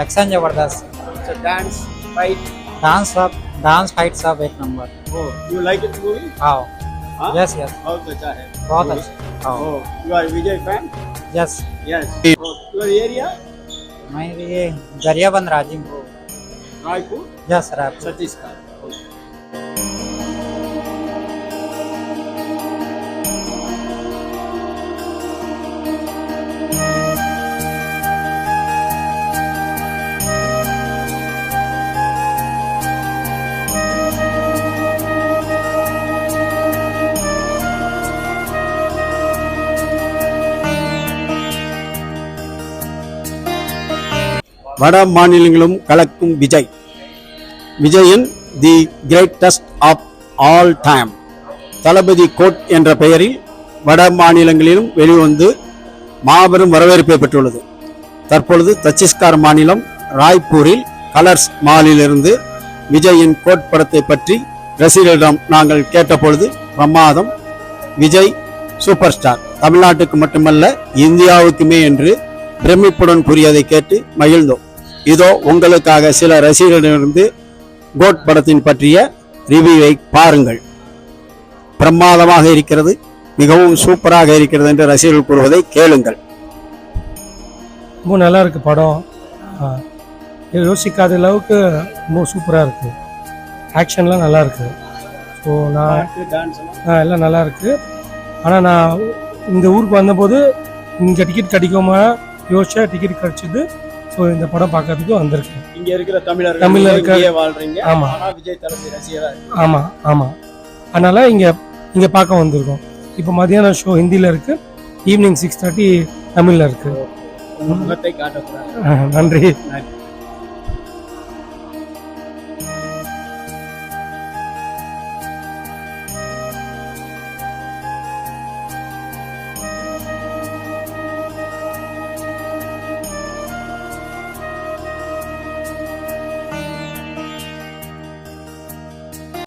Action जबरदस्त. So dance, fight. Dance fight सब एक number. Oh, you like it movie? हाँ. Huh? Yes yes. बहुत अच्छा है. बहुत Movie? अच्छा. हाँ. Oh, you are Vijay fan? Yes. Yes. Oh, your area? मैं ये दरियाबंद Rajiv. Raipur? Yes Rajiv. Chhattisgarh. வட மாநிலங்களும் கலக்கும் விஜயின் the greatest of all time Thalapathy GOAT என்ற பெயரில் வட மாநிலங்களிலும் வெளிவந்து மாபெரும் வரவேற்பை பெற்றுள்ளது. தற்பொழுது சத்தீஸ்கர் மாநிலம் ராய்ப்பூரில் கலர்ஸ் மாலிலிருந்து விஜயின் கோட் படத்தை பற்றி ரசிகர்களிடம் நாங்கள் கேட்டபொழுது பிரமாதம், விஜய் சூப்பர் ஸ்டார், தமிழ்நாட்டுக்கு மட்டுமல்ல இந்தியாவுக்குமே என்று பிரமிப்புடன் கூறியதை கேட்டு மகிழ்ந்தோம். இதோ உங்களுக்காக சில ரசிகர்களிடமிருந்து கோட் படத்தின் பற்றிய ரிவ்யூவை பாருங்கள். பிரமாதமாக இருக்கிறது, மிகவும் சூப்பராக இருக்கிறது என்று ரசிகர்கள் கூறுவதை கேளுங்கள். ரொம்ப நல்லா இருக்கு படம். யோசிக்காத அளவுக்கு ரொம்ப சூப்பராக இருக்கு. ஆக்ஷன்லாம் நல்லா இருக்கு. ஸோ நான் எல்லாம் நல்லா இருக்கு. ஆனால் நான் இந்த ஊருக்கு வந்தபோது இங்கே டிக்கெட் கிடைக்குமா யோசிச்சா டிக்கெட் கிடைச்சிது. ஸோ இந்த படம் பார்க்கறதுக்கு வந்திருக்கேன். இங்க இருக்கிற தமிழர்கள் வாழ்றீங்க. ஆமா, விஜய் தளபதி ரசிகரா. ஆமா ஆமா, அதனால இங்க பார்க்க வந்திருக்கோம். இப்போ மதியானம் ஷோ ஹிந்தியில் இருக்கு, ஈவினிங் 6:30 தமிழ்ல இருக்கு. முகத்தை காட்டக்கூடாது. நன்றி.